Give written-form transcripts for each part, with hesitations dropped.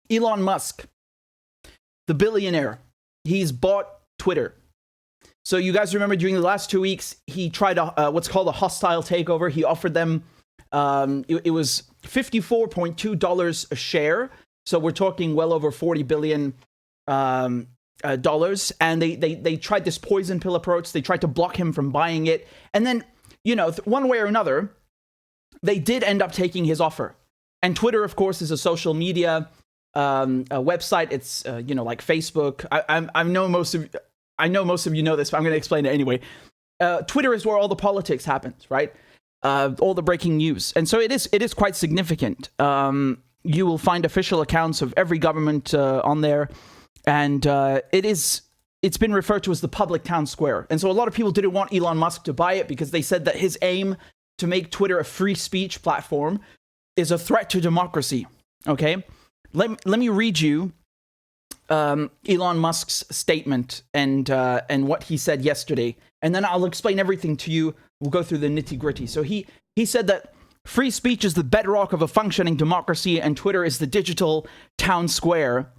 Elon Musk, the billionaire, he's bought Twitter. So you guys remember during the last 2 weeks, he tried what's called a hostile takeover. He offered them, it was $54.2 a share. So we're talking well over $40 billion dollars. And they tried this poison pill approach. They tried to block him from buying it. And then, one way or another, they did end up taking his offer. And Twitter, of course, is a social media a website. It's like Facebook. I know most of you know this, but I'm going to explain it anyway. Twitter is where all the politics happens, right? All the breaking news, and so it is quite significant. You will find official accounts of every government on there, and it's been referred to as the public town square. And so a lot of people didn't want Elon Musk to buy it because they said that his aim to make Twitter a free speech platform is a threat to democracy. Okay, let me read you Elon Musk's statement and what he said yesterday, and then I'll explain everything to you. We'll go through the nitty-gritty. So he said that free speech is the bedrock of a functioning democracy, and Twitter is the digital town square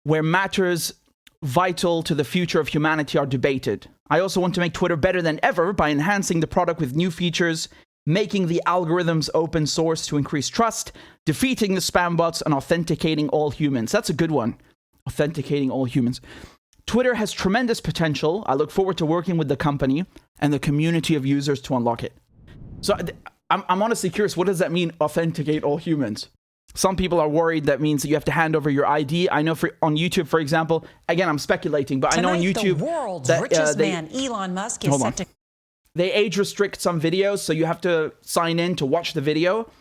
where matters vital to the future of humanity are debated. I also want to make Twitter better than ever by enhancing the product with new features, making the algorithms open source to increase trust, defeating the spam bots, and authenticating all humans. That's a good one. Authenticating all humans. Twitter has tremendous potential. I look forward to working with the company and the community of users to unlock it. So I'm honestly curious, what does that mean, authenticate all humans? Some people are worried that means that you have to hand over your ID. I know on YouTube, for example, again, I'm speculating, but tonight, I know on YouTube the world's richest man, Elon Musk, is set to... They age restrict some videos, so you have to sign in to watch the video.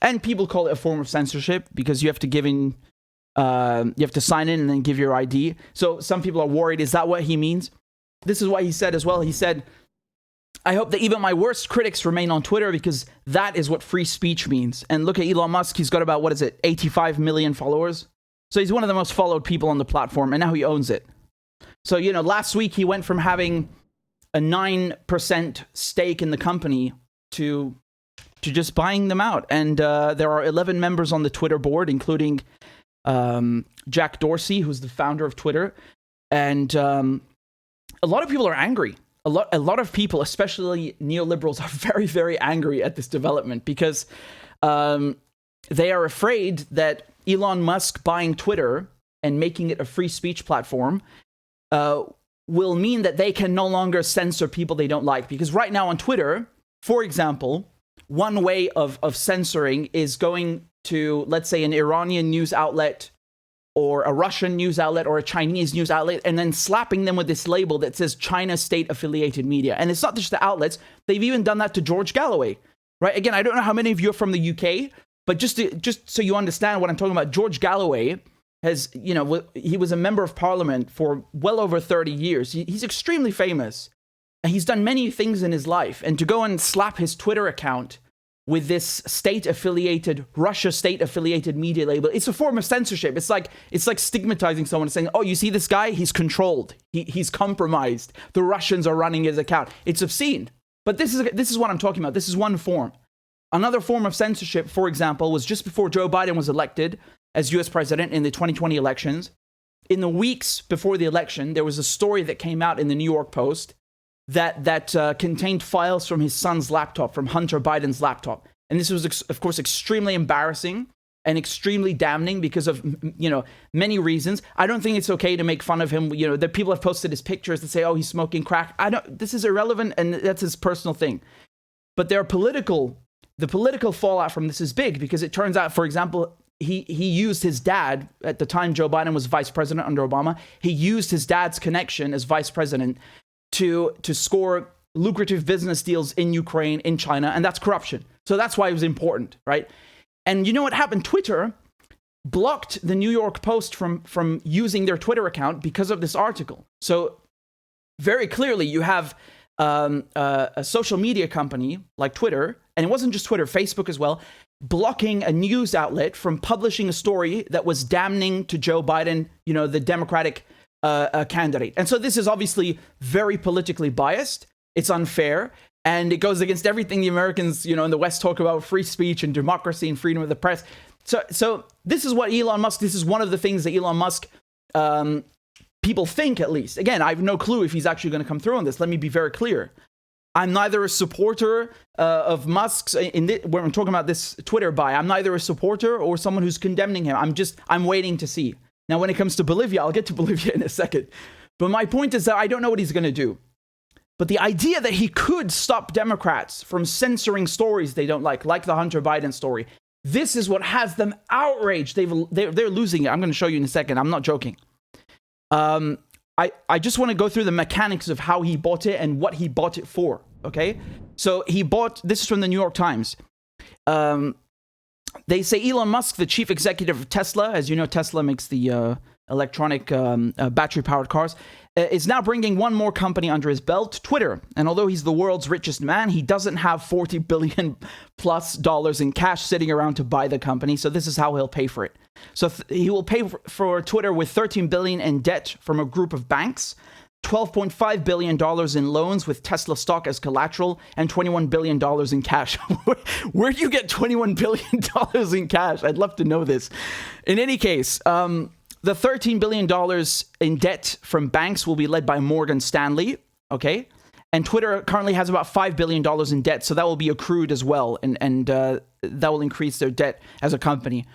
And people call it a form of censorship because you have to give in... you have to sign in and then give your ID. So some people are worried, is that what he means? This is what he said as well. He said, I hope that even my worst critics remain on Twitter because that is what free speech means. And look at Elon Musk. He's got about, 85 million followers. So he's one of the most followed people on the platform, and now he owns it. So, last week he went from having a 9% stake in the company to just buying them out. And there are 11 members on the Twitter board, including Jack Dorsey, who's the founder of Twitter. And a lot of people are angry. A lot of people, especially neoliberals, are very, very angry at this development because they are afraid that Elon Musk buying Twitter and making it a free speech platform will mean that they can no longer censor people they don't like. Because right now on Twitter, for example, one way of censoring is going to, let's say, an Iranian news outlet or a Russian news outlet or a Chinese news outlet, and then slapping them with this label that says China state-affiliated media. And it's not just the outlets. They've even done that to George Galloway, right? Again, I don't know how many of you are from the UK, but just so you understand what I'm talking about, George Galloway has, he was a member of parliament for well over 30 years. He's extremely famous. And he's done many things in his life. And to go and slap his Twitter account with this state-affiliated, Russia state-affiliated media label, it's a form of censorship. It's like stigmatizing someone and saying, oh, you see this guy? He's controlled. He's compromised. The Russians are running his account. It's obscene. But this is what I'm talking about. This is one form. Another form of censorship, for example, was just before Joe Biden was elected as US president in the 2020 elections. In the weeks before the election, there was a story that came out in the New York Post that contained files from his son's laptop, from Hunter Biden's laptop. And this was, of course, extremely embarrassing and extremely damning because of, many reasons. I don't think it's okay to make fun of him. The people have posted his pictures that say, oh, he's smoking crack. This is irrelevant, and that's his personal thing. But the political fallout from this is big because it turns out, for example, he used his dad at the time Joe Biden was vice president under Obama. He used his dad's connection as vice president to score lucrative business deals in Ukraine, in China, and that's corruption. So that's why it was important, right? And you know what happened? Twitter blocked the New York Post from using their Twitter account because of this article. So very clearly you have a social media company like Twitter, and it wasn't just Twitter, Facebook as well, blocking a news outlet from publishing a story that was damning to Joe Biden, the Democratic candidate. And so this is obviously very politically biased. It's unfair. And it goes against everything the Americans, in the West talk about free speech and democracy and freedom of the press. So this is what Elon Musk, this is one of the things that Elon Musk, people think at least. Again, I have no clue if he's actually going to come through on this. Let me be very clear. I'm neither a supporter of Musk's, when I'm talking about this Twitter buy, I'm neither a supporter or someone who's condemning him. I'm waiting to see. Now, when it comes to Bolivia, I'll get to Bolivia in a second. But my point is that I don't know what he's going to do. But the idea that he could stop Democrats from censoring stories they don't like the Hunter Biden story, this is what has them outraged. They're losing it. I'm going to show you in a second. I'm not joking. I just want to go through the mechanics of how he bought it and what he bought it for, okay? So this is from the New York Times. They say Elon Musk, the chief executive of Tesla, as you know, Tesla makes the electronic battery-powered cars, is now bringing one more company under his belt, Twitter. And although he's the world's richest man, he doesn't have $40 billion plus in cash sitting around to buy the company. So this is how he'll pay for it. So he will pay for Twitter with $13 billion in debt from a group of banks, $12.5 billion in loans with Tesla stock as collateral, and $21 billion in cash. Where do you get $21 billion in cash? I'd love to know this. In any case, the $13 billion in debt from banks will be led by Morgan Stanley, okay? And Twitter currently has about $5 billion in debt, so that will be accrued as well, and that will increase their debt as a company.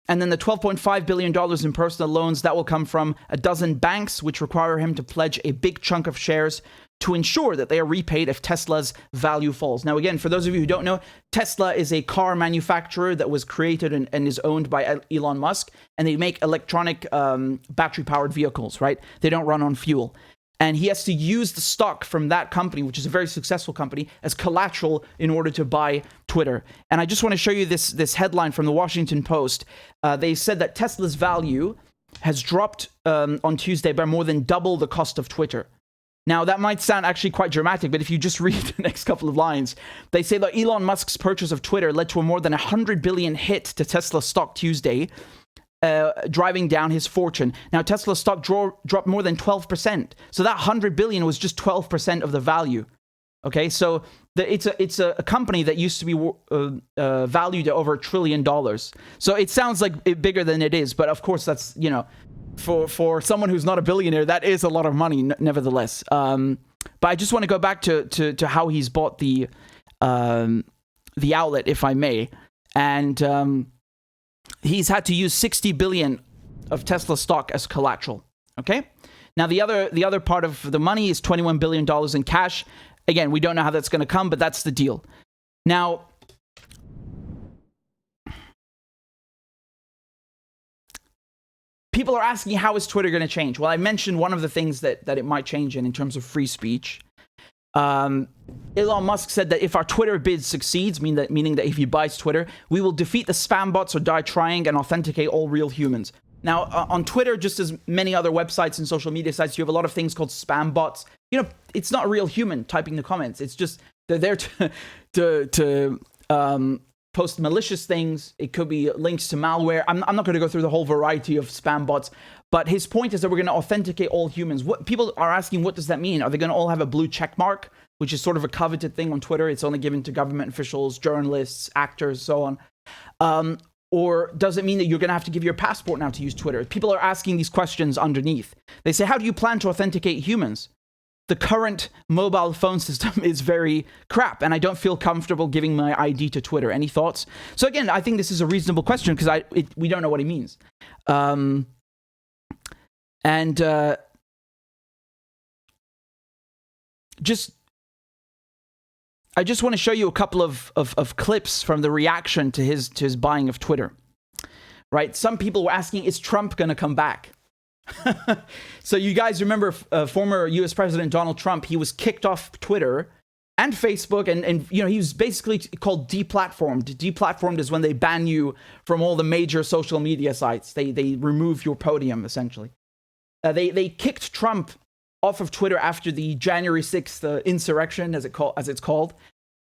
And then the $12.5 billion in personal loans, that will come from a dozen banks, which require him to pledge a big chunk of shares to ensure that they are repaid if Tesla's value falls. Now, again, for those of you who don't know, Tesla is a car manufacturer that was created and is owned by Elon Musk, and they make electronic battery-powered vehicles, right? They don't run on fuel. And he has to use the stock from that company, which is a very successful company, as collateral in order to buy Twitter. And I just want to show you this headline from the Washington Post. They said that Tesla's value has dropped on Tuesday by more than double the cost of Twitter. Now, that might sound actually quite dramatic, but if you just read the next couple of lines, they say that Elon Musk's purchase of Twitter led to a more than $100 billion hit to Tesla stock Tuesday, driving down his fortune. Now, Tesla stock dropped more than 12%. So that $100 billion was just 12% of the value. Okay, so it's a company that used to be valued at over $1 trillion. So it sounds like bigger than it is, but of course that's, for someone who's not a billionaire, that is a lot of money, nevertheless. But I just want to go back to how he's bought the outlet, if I may, and he's had to use $60 billion of Tesla stock as collateral. Okay, now the other part of the money is $21 billion in cash. Again, we don't know how that's going to come, but that's the deal. Now, people are asking, how is Twitter going to change? Well, I mentioned one of the things that it might change in terms of free speech. Elon Musk said that if our Twitter bid succeeds, meaning that if he buys Twitter, we will defeat the spam bots or die trying and authenticate all real humans. Now, on Twitter, just as many other websites and social media sites, you have a lot of things called spam bots. It's not a real human typing the comments. It's just they're there to post malicious things. It could be links to malware. I'm not going to go through the whole variety of spam bots, but his point is that we're going to authenticate all humans. What people are asking, what does that mean? Are they going to all have a blue check mark, which is sort of a coveted thing on Twitter? It's only given to government officials, journalists, actors, so on. Or does it mean that you're going to have to give your passport now to use Twitter? People are asking these questions underneath. They say, how do you plan to authenticate humans? The current mobile phone system is very crap, and I don't feel comfortable giving my ID to Twitter. Any thoughts? So again, I think this is a reasonable question because we don't know what he means. I just want to show you a couple of clips from the reaction to his buying of Twitter. Right? Some people were asking, is Trump going to come back? So you guys remember former US President Donald Trump, he was kicked off Twitter and Facebook, and he was basically called deplatformed. Deplatformed is when they ban you from all the major social media sites. They remove your podium, essentially. They kicked Trump off of Twitter after the January 6th insurrection, as it's called.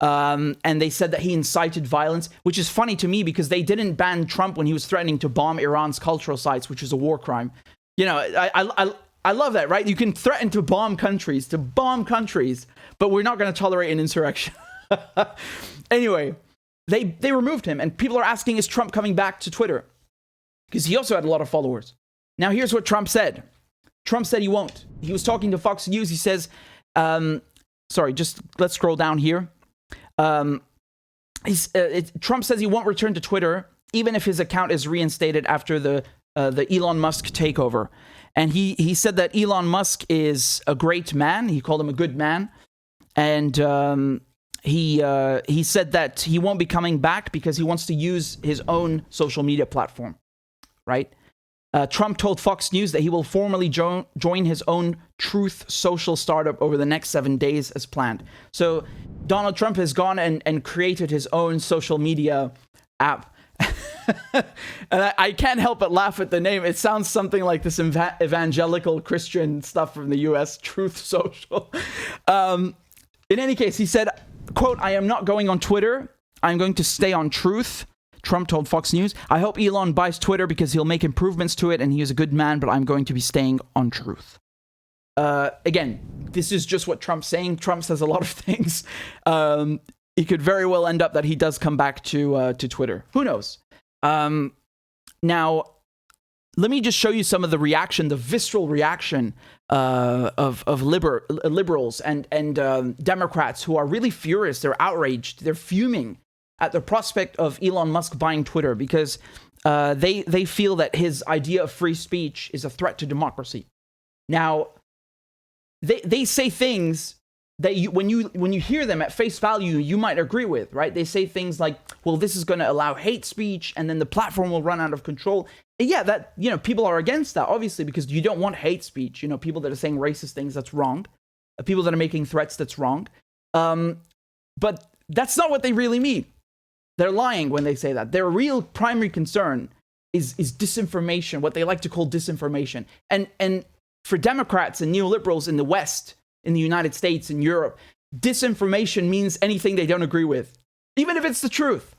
And they said that he incited violence, which is funny to me because they didn't ban Trump when he was threatening to bomb Iran's cultural sites, which is a war crime. I love that, right? You can threaten to bomb countries, but we're not going to tolerate an insurrection. Anyway, they removed him. And people are asking, is Trump coming back to Twitter? Because he also had a lot of followers. Now, here's what Trump said. Trump said he won't. He was talking to Fox News. He says, sorry, just let's scroll down here. Trump says he won't return to Twitter, even if his account is reinstated after the Elon Musk takeover. And he said that Elon Musk is a great man. He called him a good man. And he said that he won't be coming back because he wants to use his own social media platform, right? Trump told Fox News that he will formally join his own Truth Social startup over the next 7 days as planned. So Donald Trump has gone and created his own social media app. And I can't help but laugh at the name. It sounds something like this evangelical Christian stuff from the US, Truth Social. In any case, he said, quote, "I am not going on Twitter. I'm going to stay on Truth." Trump told Fox News, "I hope Elon buys Twitter because he'll make improvements to it and he is a good man, but I'm going to be staying on Truth." Again, this is just what Trump's saying. Trump says a lot of things. It could very well end up that he does come back to Twitter. Who knows? Now, let me just show you some of the reaction, the visceral reaction of liberals and Democrats who are really furious. They're outraged. They're fuming at the prospect of Elon Musk buying Twitter because they feel that his idea of free speech is a threat to democracy. Now, they say things that when you hear them at face value, you might agree with, right? They say things like, well, this is going to allow hate speech and then the platform will run out of control. And yeah, that, people are against that, obviously, because you don't want hate speech. People that are saying racist things, that's wrong. People that are making threats, that's wrong. But that's not what they really mean. They're lying when they say that. Their real primary concern is disinformation, what they like to call disinformation. And for Democrats and neoliberals in the West, in the United States, in Europe, disinformation means anything they don't agree with, even if it's the truth.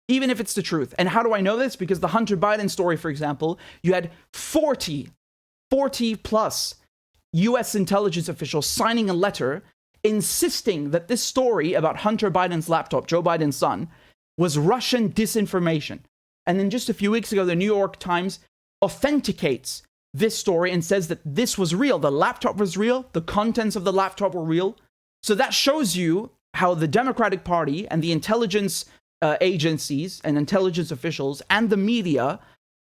Even if it's the truth. And how do I know this? Because the Hunter Biden story, for example, you had 40 plus US intelligence officials signing a letter insisting that this story about Hunter Biden's laptop, Joe Biden's son, was Russian disinformation. And then just a few weeks ago, the New York Times authenticates this story and says that this was real. The laptop was real. The contents of the laptop were real. So that shows you how the Democratic Party and the intelligence agencies and intelligence officials and the media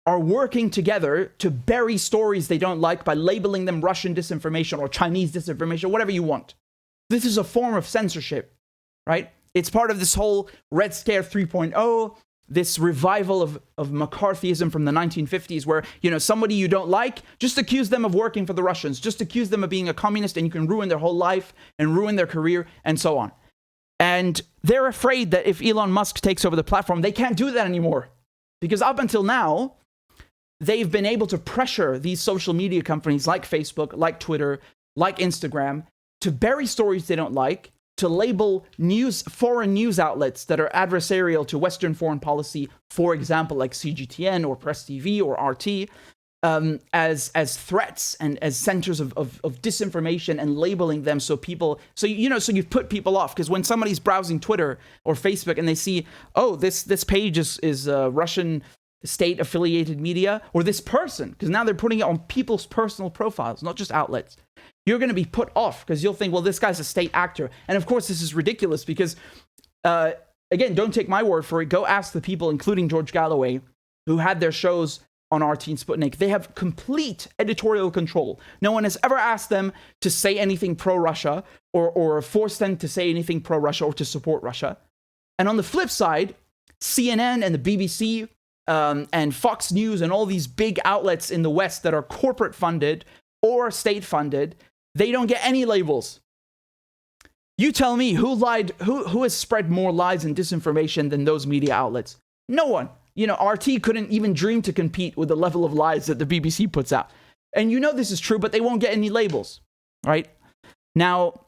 are working together to bury stories they don't like by labeling them Russian disinformation or Chinese disinformation, whatever you want. This is a form of censorship, right? It's part of this whole Red Scare 3.0, this revival of McCarthyism from the 1950s where, somebody you don't like, just accuse them of working for the Russians, just accuse them of being a communist and you can ruin their whole life and ruin their career and so on. And they're afraid that if Elon Musk takes over the platform, they can't do that anymore. Because up until now, they've been able to pressure these social media companies like Facebook, like Twitter, like Instagram, to bury stories they don't like, to label foreign news outlets that are adversarial to Western foreign policy, for example, like CGTN or Press TV or RT, as threats and as centers of disinformation and labeling them so you put people off. Because when somebody's browsing Twitter or Facebook and they see, oh, this page is Russian state affiliated media, or this person, because now they're putting it on people's personal profiles, not just outlets. You're going to be put off because you'll think, well, this guy's a state actor. And of course, this is ridiculous because, again, don't take my word for it. Go ask the people, including George Galloway, who had their shows on RT and Sputnik. They have complete editorial control. No one has ever asked them to say anything pro-Russia or force them to say anything pro-Russia or to support Russia. And on the flip side, CNN and the BBC and Fox News and all these big outlets in the West that are corporate funded or state funded, they don't get any labels. You tell me who lied, who has spread more lies and disinformation than those media outlets? No one. RT couldn't even dream to compete with the level of lies that the BBC puts out. And this is true, but they won't get any labels, right? Now,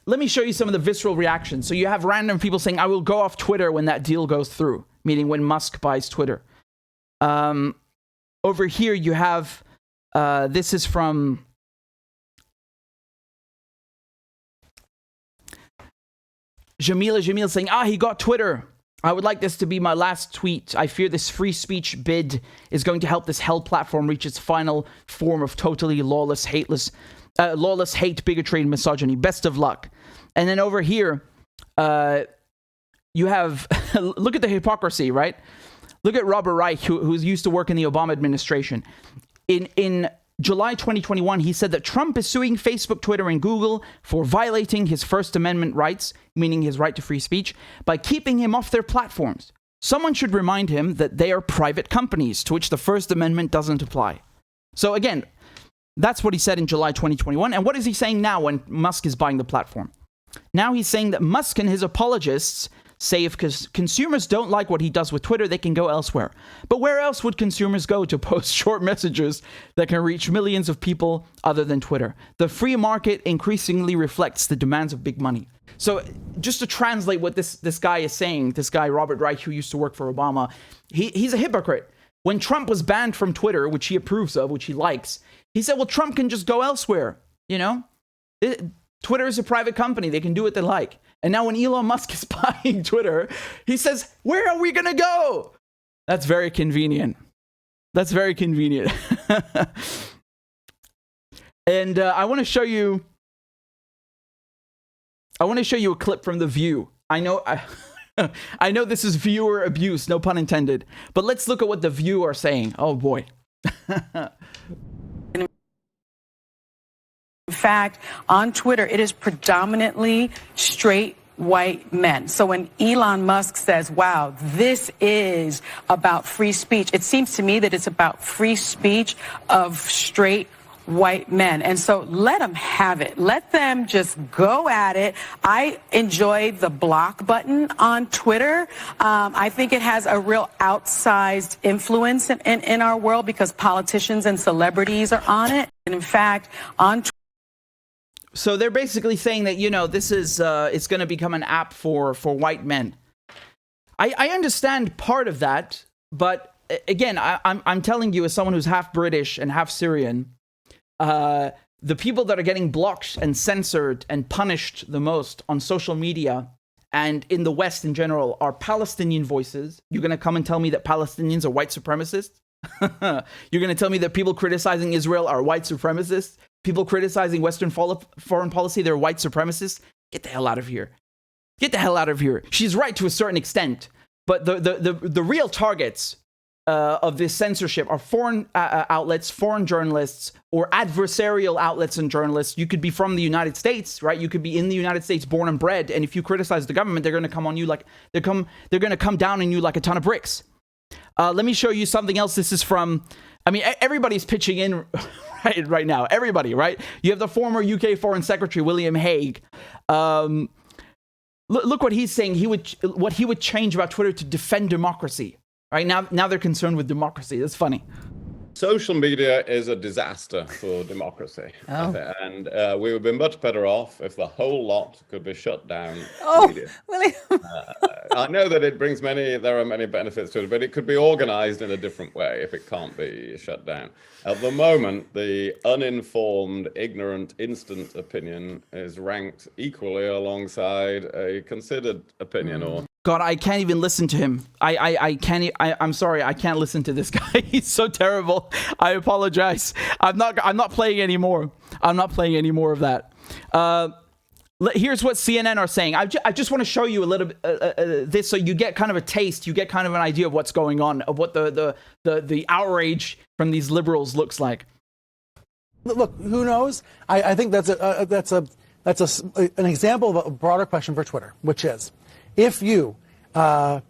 let me show you some of the visceral reactions. So you have random people saying, I will go off Twitter when that deal goes through, meaning when Musk buys Twitter. Over here, you have, this is from Jamil saying, he got Twitter. I would like this to be my last tweet. I fear this free speech bid is going to help this hell platform reach its final form of totally lawless hate, bigotry, and misogyny. Best of luck. And then over here, you have, look at the hypocrisy, right? Look at Robert Reich, who's used to work in the Obama administration. In July 2021, he said that Trump is suing Facebook, Twitter, and Google for violating his First Amendment rights, meaning his right to free speech, by keeping him off their platforms. Someone should remind him that they are private companies to which the First Amendment doesn't apply. So again, that's what he said in July 2021. And what is he saying now when Musk is buying the platform? Now he's saying that Musk and his apologists say if consumers don't like what he does with Twitter, they can go elsewhere. But where else would consumers go to post short messages that can reach millions of people other than Twitter? The free market increasingly reflects the demands of big money. So just to translate what this guy is saying, this guy, Robert Reich, who used to work for Obama, he's a hypocrite. When Trump was banned from Twitter, which he approves of, which he likes, he said, well, Trump can just go elsewhere, you know? Twitter is a private company. They can do what they like. And now when Elon Musk is buying Twitter, he says, where are we going to go? That's very convenient. That's very convenient. And I want to show you a clip from The View. I know this is viewer abuse, no pun intended. But let's look at what The View are saying. Oh, boy. In fact, on Twitter, it is predominantly straight white men. So when Elon Musk says, wow, this is about free speech, it seems to me that it's about free speech of straight white men. And so let them have it. Let them just go at it. I enjoy the block button on Twitter. I think it has a real outsized influence in our world because politicians and celebrities are on it. And in fact, on Twitter, so they're basically saying that, you know, this is it's going to become an app for white men. I understand part of that, but again, I'm telling you as someone who's half British and half Syrian, the people that are getting blocked and censored and punished the most on social media and in the West in general are Palestinian voices. You're going to come and tell me that Palestinians are white supremacists? You're going to tell me that people criticizing Israel are white supremacists? People criticizing Western foreign policy, they're white supremacists? Get the hell out of here. Get the hell out of here. She's right to a certain extent, but the real targets of this censorship are foreign outlets, foreign journalists, or adversarial outlets and journalists. You could be from the United States, right? You could be in the United States, born and bred, and if you criticize the government, they're going to come on you like they're going to come down on you like a ton of bricks. Let me show you something else. This is from, I mean, everybody's pitching in right now. Everybody, right? You have the former UK Foreign Secretary, William Hague. Look what he's saying. What he would change about Twitter to defend democracy. Right now they're concerned with democracy. That's funny. Social media is a disaster for democracy. Oh. And we would be much better off if the whole lot could be shut down. Oh, William. I know that there are many benefits to it, but it could be organized in a different way if it can't be shut down. At the moment, the uninformed, ignorant, instant opinion is ranked equally alongside a considered opinion or God, I can't even listen to him. I'm sorry, I can't listen to this guy. He's so terrible. I apologize. I'm not playing anymore. I'm not playing any more of that. Here's what CNN are saying. I just want to show you a little bit this, so you get kind of a taste, you get kind of an idea of what's going on, of what the outrage from these liberals looks like. Look, who knows? I think that's an example of a broader question for Twitter, which is, if you get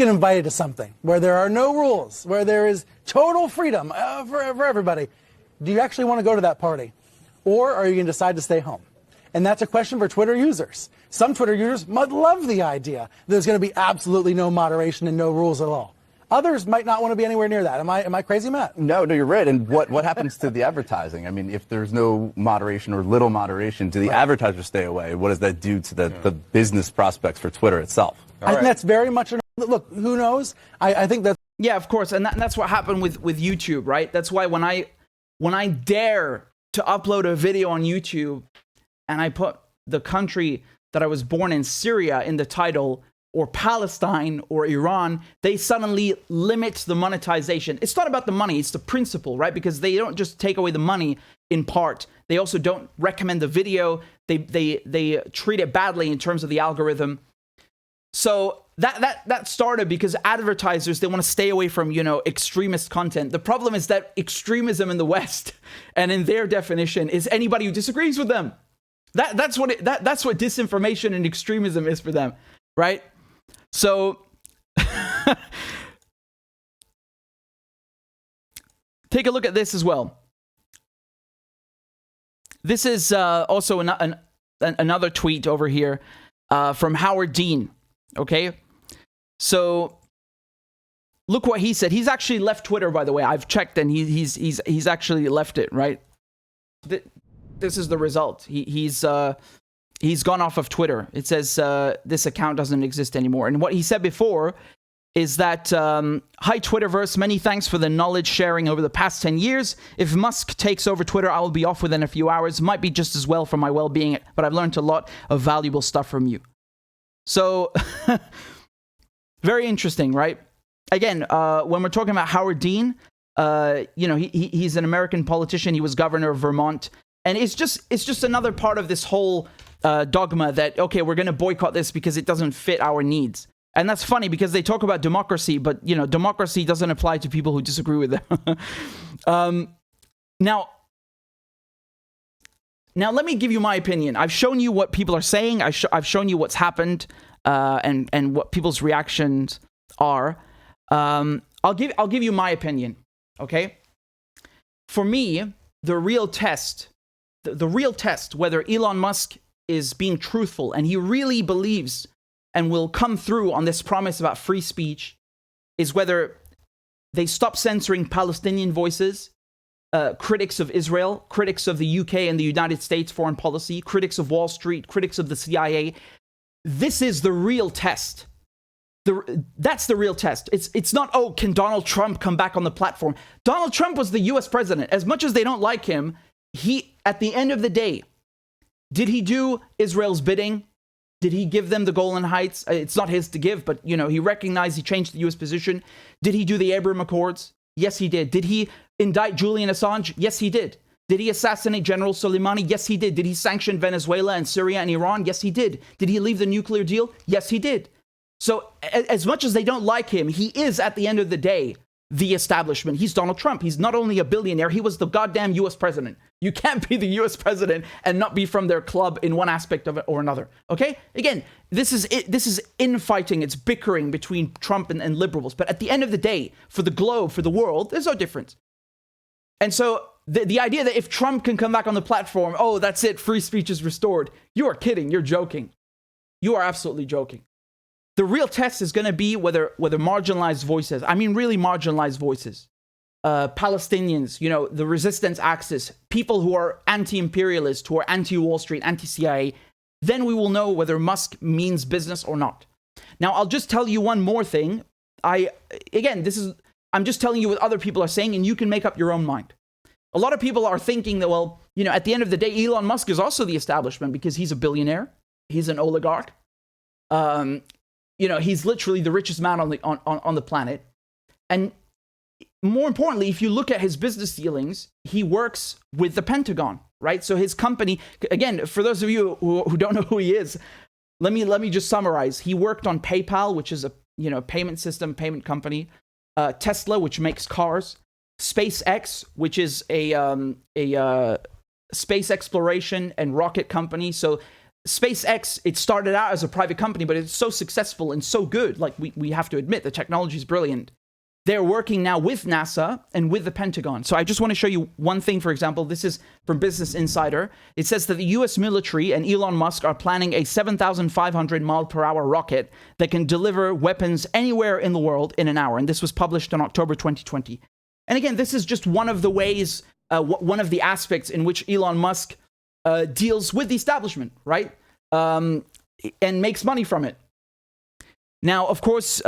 invited to something where there are no rules, where there is total freedom for everybody, do you actually want to go to that party? Or are you going to decide to stay home? And that's a question for Twitter users. Some Twitter users might love the idea that there's going to be absolutely no moderation and no rules at all. Others might not want to be anywhere near that. Am I crazy, Matt? No, you're right. And what happens to the advertising? I mean, if there's no moderation or little moderation, do the advertisers stay away? What does that do to the business prospects for Twitter itself? I think that's very much look, who knows? I think that's... Yeah, of course. And that's what happened with YouTube, right? That's why when I dare to upload a video on YouTube and I put the country that I was born in, Syria, in the title, or Palestine or Iran, they suddenly limit the monetization. It's not about the money, it's the principle, right? Because they don't just take away the money in part. They also don't recommend the video. They treat it badly in terms of the algorithm. So that started because advertisers, they want to stay away from, extremist content. The problem is that extremism in the West and in their definition is anybody who disagrees with them. That's what disinformation and extremism is for them, right? So take a look at this as well. This is also another tweet over here from Howard Dean. Okay, so look what he said. He's actually left Twitter, by the way. I've checked, and he's actually left it. Right. This is the result. He's gone off of Twitter. It says this account doesn't exist anymore. And what he said before is that, hi, Twitterverse, many thanks for the knowledge sharing over the past 10 years. If Musk takes over Twitter, I will be off within a few hours. Might be just as well for my well-being, but I've learned a lot of valuable stuff from you. So, very interesting, right? Again, when we're talking about Howard Dean, he's an American politician. He was governor of Vermont. And it's just another part of this whole dogma that, okay, we're going to boycott this because it doesn't fit our needs. And that's funny because they talk about democracy, but, democracy doesn't apply to people who disagree with them. Now, let me give you my opinion. I've shown you what people are saying. I've shown you what's happened and what people's reactions are. I'll give you my opinion, okay? For me, the real test whether Elon Musk is being truthful and he really believes and will come through on this promise about free speech is whether they stop censoring Palestinian voices, critics of Israel, critics of the UK and the United States foreign policy, critics of Wall Street, critics of the CIA. This is the real test. That's the real test. It's not, oh, can Donald Trump come back on the platform? Donald Trump was the US president. As much as they don't like him, he, at the end of the day, did he do Israel's bidding? Did he give them the Golan Heights? It's not his to give, but, he recognized, he changed the US position. Did he do the Abraham Accords? Yes, he did. Did he indict Julian Assange? Yes, he did. Did he assassinate General Soleimani? Yes, he did. Did he sanction Venezuela and Syria and Iran? Yes, he did. Did he leave the nuclear deal? Yes, he did. So as much as they don't like him, he is, at the end of the day, the establishment. He's Donald Trump. He's not only a billionaire, he was the goddamn US president. You can't be the US president and not be from their club in one aspect of it or another. Okay? Again, this is infighting. It's bickering between Trump and liberals. But at the end of the day, for the globe, for the world, there's no difference. And so the idea that if Trump can come back on the platform, oh, that's it, free speech is restored. You are kidding. You're joking. You are absolutely joking. The real test is going to be whether marginalized voices, I mean really marginalized voices, Palestinians, the resistance axis, people who are anti-imperialist, who are anti-Wall Street, anti-CIA, then we will know whether Musk means business or not. Now, I'll just tell you one more thing. I'm just telling you what other people are saying, and you can make up your own mind. A lot of people are thinking that, well, at the end of the day, Elon Musk is also the establishment because he's a billionaire. He's an oligarch. He's literally the richest man on the planet. And more importantly, if you look at his business dealings, he works with the Pentagon, right? So his company, again, for those of you who don't know who he is, let me just summarize. He worked on PayPal, which is a payment system, payment company, Tesla, which makes cars, SpaceX, which is a space exploration and rocket company. So SpaceX, it started out as a private company, but it's so successful and so good. Like, we have to admit, the technology is brilliant. They're working now with NASA and with the Pentagon. So I just want to show you one thing, for example. This is from Business Insider. It says that the US military and Elon Musk are planning a 7,500 mile per hour rocket that can deliver weapons anywhere in the world in an hour. And this was published in October 2020. And again, this is just one of the ways, one of the aspects in which Elon Musk deals with the establishment, right? And makes money from it. Now, of course,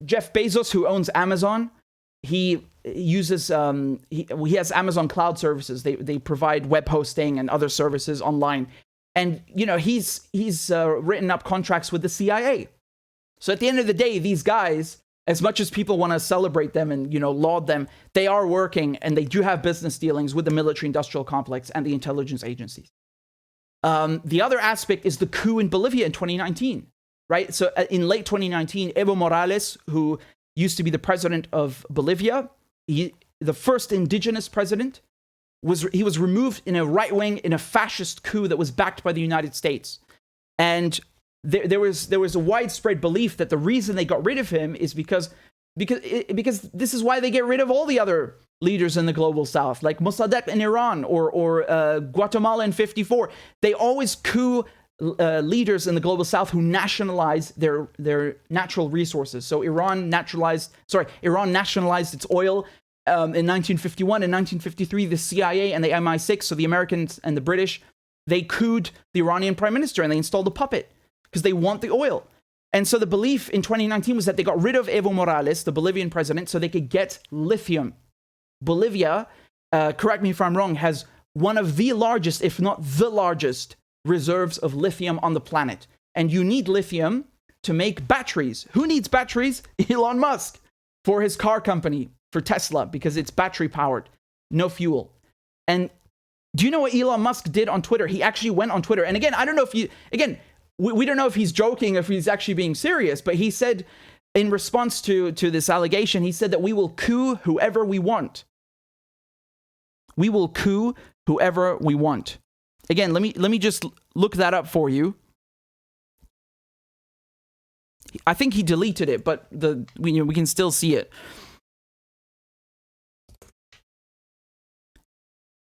Jeff Bezos, who owns Amazon, he uses he has Amazon Cloud Services. They provide web hosting and other services online. And, he's written up contracts with the CIA. So at the end of the day, these guys, as much as people want to celebrate them and, laud them, they are working and they do have business dealings with the military-industrial complex and the intelligence agencies. The other aspect is the coup in Bolivia in 2019, right? So in late 2019, Evo Morales, who used to be the president of Bolivia, the first indigenous president, he was removed in a fascist coup that was backed by the United States. And there was a widespread belief that the reason they got rid of him is because this is why they get rid of all the other leaders in the global south, like Mossadegh in Iran or Guatemala in 1954. They always coup leaders in the global south who nationalize their natural resources. So Iran nationalized its oil. In 1951 and 1953, the CIA and the MI6, so the Americans and the British, they couped the Iranian prime minister and they installed a puppet because they want the oil. And so the belief in 2019 was that they got rid of Evo Morales, the Bolivian president, so they could get lithium. Bolivia, correct me if I'm wrong, has one of the largest, if not the largest, reserves of lithium on the planet. And you need lithium to make batteries. Who needs batteries? Elon Musk, for his car company, for Tesla, because it's battery powered, no fuel. And do you know what Elon Musk did on Twitter? He actually went on Twitter. And again, I don't know if we don't know if he's joking, if he's actually being serious, but he said in response to this allegation, he said that we will coup whoever we want. We will coup whoever we want. Again, let me just look that up for you. I think he deleted it, but we can still see it.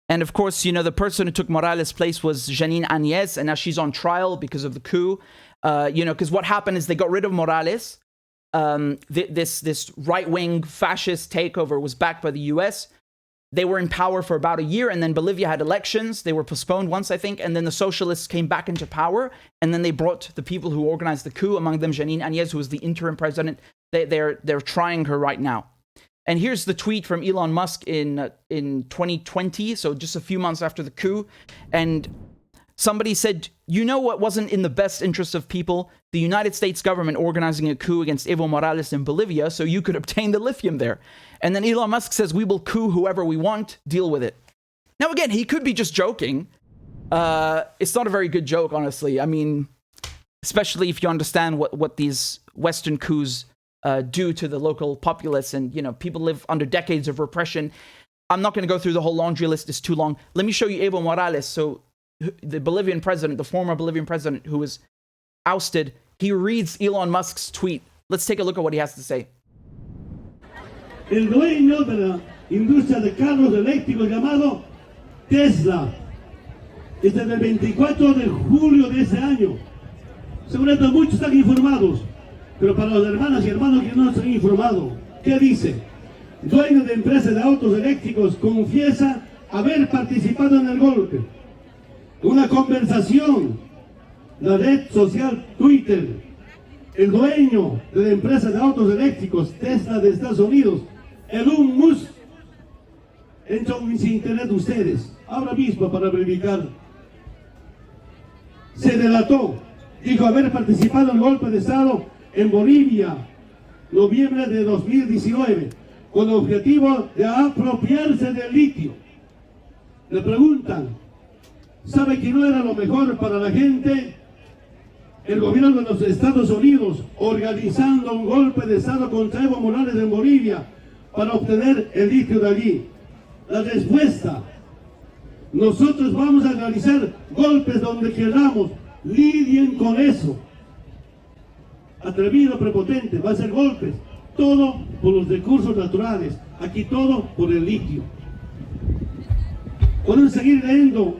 And of course, the person who took Morales' place was Janine Áñez, and now she's on trial because of the coup. Because what happened is they got rid of Morales. This right-wing fascist takeover was backed by the US. They were in power for about a year, and then Bolivia had elections. They were postponed once, I think, and then the socialists came back into power, and then they brought the people who organized the coup, among them Janine Áñez, who was the interim president. They're trying her right now. And here's the tweet from Elon Musk in 2020, so just a few months after the coup. And somebody said, what wasn't in the best interest of people? The United States government organizing a coup against Evo Morales in Bolivia so you could obtain the lithium there. And then Elon Musk says, we will coup whoever we want, deal with it. Now, again, he could be just joking. It's not a very good joke, honestly. I mean, especially if you understand what these Western coups due to the local populace, and people live under decades of repression. I'm not going to go through the whole laundry list, it's too long. Let me show you Evo Morales. So the Bolivian president, the former Bolivian president who was ousted, he reads Elon Musk's tweet. Let's take a look at what he has to say. El dueño de la industria de carros eléctricos llamado Tesla, desde el 24 de julio de ese año. Seguramente muchos están informados, pero para las hermanas y hermanos que no se han informado, ¿qué dice? Dueño de empresa de autos eléctricos confiesa haber participado en el golpe. Una conversación, la red social Twitter, el dueño de la empresa de autos eléctricos Tesla de Estados Unidos, Elon Musk, entró en internet ustedes, ahora mismo para verificar. Se delató, dijo haber participado en el golpe de Estado en Bolivia, noviembre de 2019, con el objetivo de apropiarse del litio. Le preguntan, ¿sabe que no era lo mejor para la gente? El gobierno de los Estados Unidos organizando un golpe de Estado contra Evo Morales en Bolivia para obtener el litio de allí. La respuesta, nosotros vamos a realizar golpes donde queramos, lidien con eso. Atrevido, prepotente, va a hacer golpes, todo por los recursos naturales, aquí todo por el litio. Pueden seguir leyendo,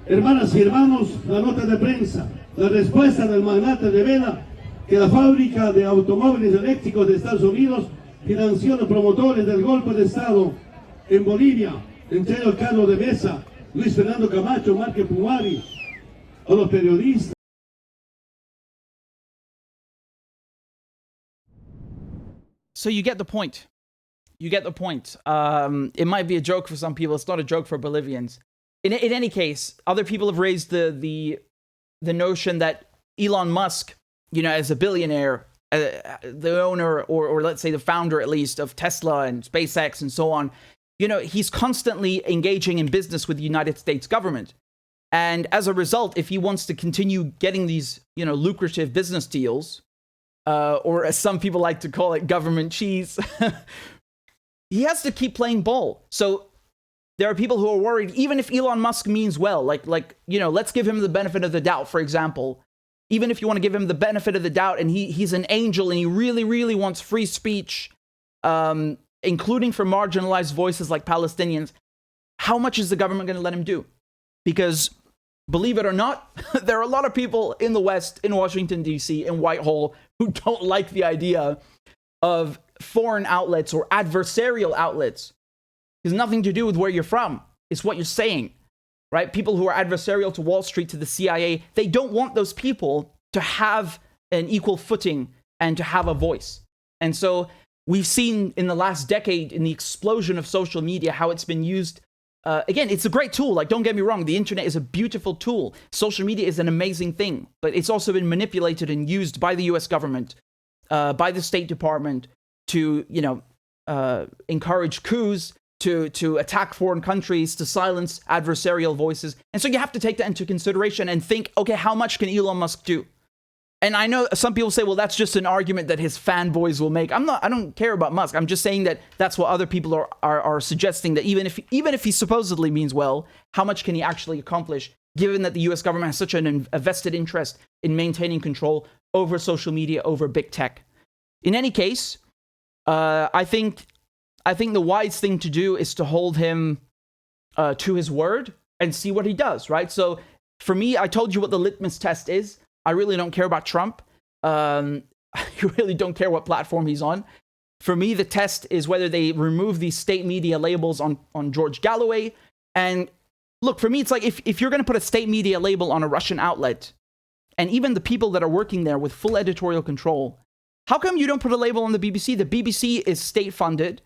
hermanas y hermanos, la nota de prensa, la respuesta del magnate revela que la fábrica de automóviles eléctricos de Estados Unidos financió a los promotores del golpe de Estado en Bolivia, entre ellos Carlos de Mesa, Luis Fernando Camacho, Márquez Pumari, a los periodistas. So you get the point. You get the point. It might be a joke for some people. It's not a joke for Bolivians. in any case, other people have raised the notion that Elon Musk, as a billionaire, the owner or let's say the founder at least of Tesla and SpaceX and so on, he's constantly engaging in business with the United States government. And as a result, if he wants to continue getting these, lucrative business deals, or as some people like to call it, government cheese, he has to keep playing ball. So there are people who are worried, even if Elon Musk means well, like let's give him the benefit of the doubt, for example. Even if you want to give him the benefit of the doubt and he's an angel and he really, really wants free speech, including for marginalized voices like Palestinians, how much is the government going to let him do? Because, believe it or not, there are a lot of people in the West, in Washington, D.C., in Whitehall, who don't like the idea of foreign outlets or adversarial outlets. It has nothing to do with where you're from. It's what you're saying, right? People who are adversarial to Wall Street, to the CIA, they don't want those people to have an equal footing and to have a voice. And so we've seen in the last decade, in the explosion of social media, how it's been used. Again, it's a great tool. Like, don't get me wrong. The internet is a beautiful tool. Social media is an amazing thing. But it's also been manipulated and used by the US government, by the State Department to, encourage coups, to attack foreign countries, to silence adversarial voices. And so you have to take that into consideration and think, okay, how much can Elon Musk do? And I know some people say, well, that's just an argument that his fanboys will make. I don't care about Musk. I'm just saying that that's what other people are suggesting, that even if he supposedly means well, how much can he actually accomplish, given that the US government has such a vested interest in maintaining control over social media, over big tech. In any case, I think the wise thing to do is to hold him to his word and see what he does, right? So for me, I told you what the litmus test is. I really don't care about Trump. I really don't care what platform he's on. For me, the test is whether they remove these state media labels on George Galloway. And look, for me, it's like if you're going to put a state media label on a Russian outlet, and even the people that are working there with full editorial control, how come you don't put a label on the BBC? The BBC is state-funded.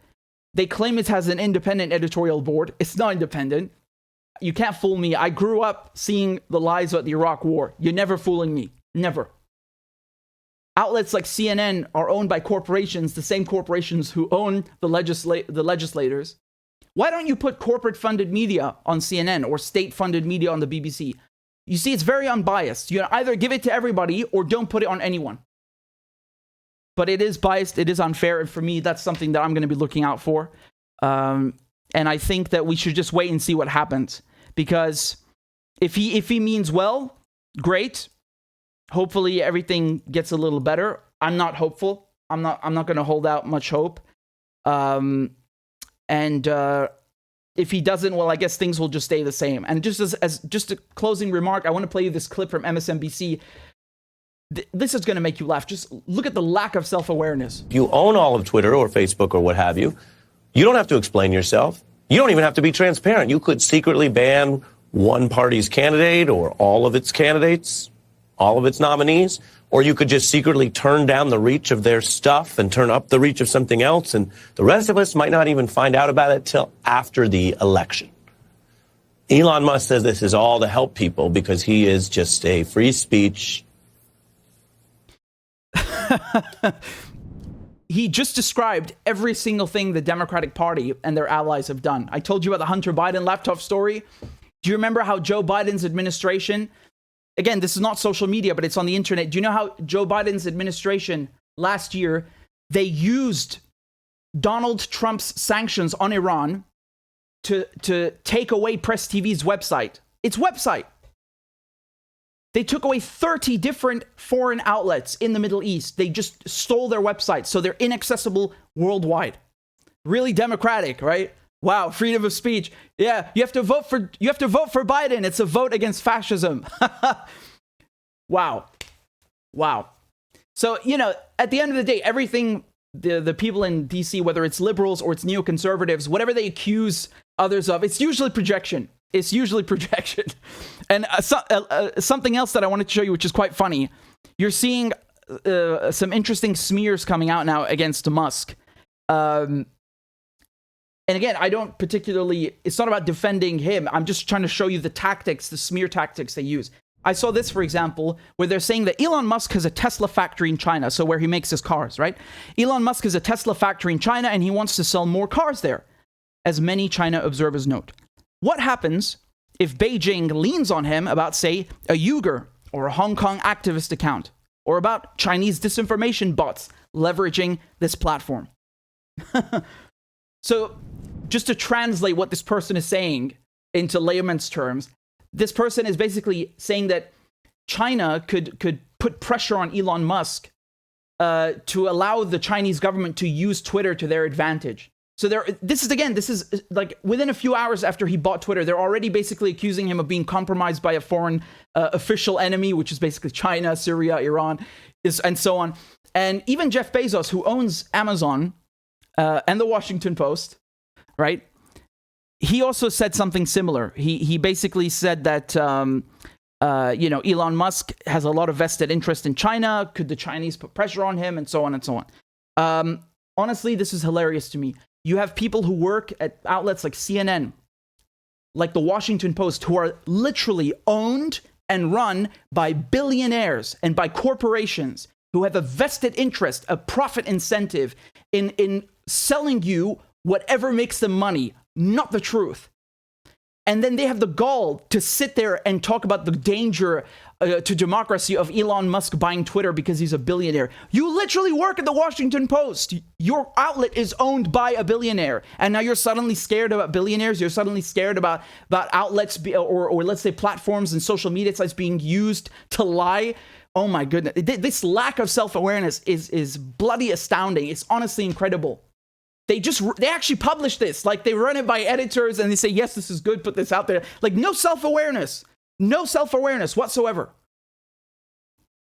They claim it has an independent editorial board. It's not independent. You can't fool me. I grew up seeing the lies about the Iraq War. You're never fooling me. Never. Outlets like CNN are owned by corporations, the same corporations who own the legislators. Why don't you put corporate-funded media on CNN or state-funded media on the BBC? You see, it's very unbiased. You either give it to everybody or don't put it on anyone. But it is biased. It is unfair. And for me, that's something that I'm going to be looking out for. And I think that we should just wait and see what happens. Because if he means well, great. Hopefully everything gets a little better. I'm not hopeful. I'm not going to hold out much hope. And if he doesn't, well, I guess things will just stay the same. And just as just a closing remark, I want to play you this clip from MSNBC. This is going to make you laugh. Just look at the lack of self-awareness. You own all of Twitter or Facebook or what have you. You don't have to explain yourself. You don't even have to be transparent. You could secretly ban one party's candidate or all of its candidates, all of its nominees, or you could just secretly turn down the reach of their stuff and turn up the reach of something else, and the rest of us might not even find out about it till after the election. Elon Musk says this is all to help people because he is just a free speech. He just described every single thing the Democratic Party and their allies have done. I told you about the Hunter Biden laptop story. Do you remember how Joe Biden's administration, again, this is not social media, but it's on the internet. Do you know how Joe Biden's administration last year, they used Donald Trump's sanctions on Iran to take away Press TV's website? Its website. They took away 30 different foreign outlets in the Middle East. They just stole their websites, so they're inaccessible worldwide. Really democratic, right? Wow, freedom of speech. Yeah, you have to vote for Biden. It's a vote against fascism. Wow. So, at the end of the day, everything the people in DC, whether it's liberals or it's neoconservatives, whatever they accuse others of, it's usually projection. And something else that I wanted to show you, which is quite funny. You're seeing some interesting smears coming out now against Musk. And And again, I don't particularly, it's not about defending him. I'm just trying to show you the tactics, the smear tactics they use. I saw this, for example, where they're saying that Elon Musk has a Tesla factory in China, so where he makes his cars, right? Elon Musk has a Tesla factory in China, and he wants to sell more cars there, as many China observers note. What happens if Beijing leans on him about, say, a Uyghur or a Hong Kong activist account, or about Chinese disinformation bots leveraging this platform? So, just to translate what this person is saying into layman's terms, this person is basically saying that China could put pressure on Elon Musk to allow the Chinese government to use Twitter to their advantage. So this is like within a few hours after he bought Twitter, they're already basically accusing him of being compromised by a foreign official enemy, which is basically China, Syria, Iran, and so on. And even Jeff Bezos, who owns Amazon and the Washington Post, right? He also said something similar. He basically said that, Elon Musk has a lot of vested interest in China. Could the Chinese put pressure on him? And so on and so on. Honestly, this is hilarious to me. You have people who work at outlets like CNN, like the Washington Post, who are literally owned and run by billionaires and by corporations who have a vested interest, a profit incentive in selling you whatever makes them money, not the truth. And then they have the gall to sit there and talk about the danger to democracy of Elon Musk buying Twitter because he's a billionaire. You literally work at the Washington Post. Your outlet is owned by a billionaire. And now you're suddenly scared about billionaires. You're suddenly scared about outlets or let's say platforms and social media sites being used to lie. Oh my goodness. This lack of self-awareness is bloody astounding. It's honestly incredible. They actually publish this. Like, they run it by editors and they say, yes, this is good, put this out there. Like, no self-awareness whatsoever.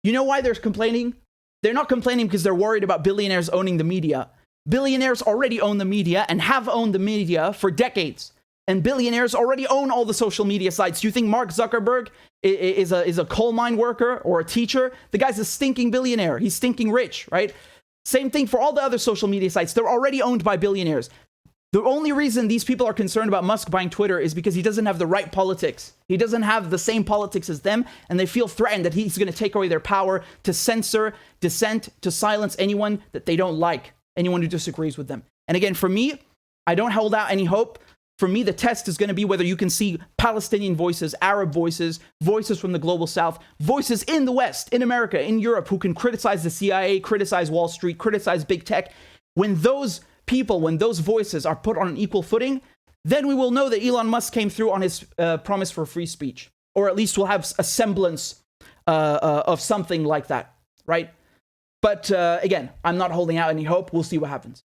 You know why they're complaining? They're not complaining because they're worried about billionaires owning the media. Billionaires already own the media and have owned the media for decades. And billionaires already own all the social media sites. Do you think Mark Zuckerberg is a coal mine worker or a teacher? The guy's a stinking billionaire. He's stinking rich, right? Same thing for all the other social media sites. They're already owned by billionaires. The only reason these people are concerned about Musk buying Twitter is because he doesn't have the right politics. He doesn't have the same politics as them, and they feel threatened that he's going to take away their power to censor, dissent, to silence anyone that they don't like, anyone who disagrees with them. And again, for me, I don't hold out any hope. For me, the test is going to be whether you can see Palestinian voices, Arab voices, voices from the global south, voices in the West, in America, in Europe, who can criticize the CIA, criticize Wall Street, criticize big tech. When those people, when those voices are put on an equal footing, then we will know that Elon Musk came through on his promise for free speech. Or at least we'll have a semblance of something like that, right? But again, I'm not holding out any hope. We'll see what happens.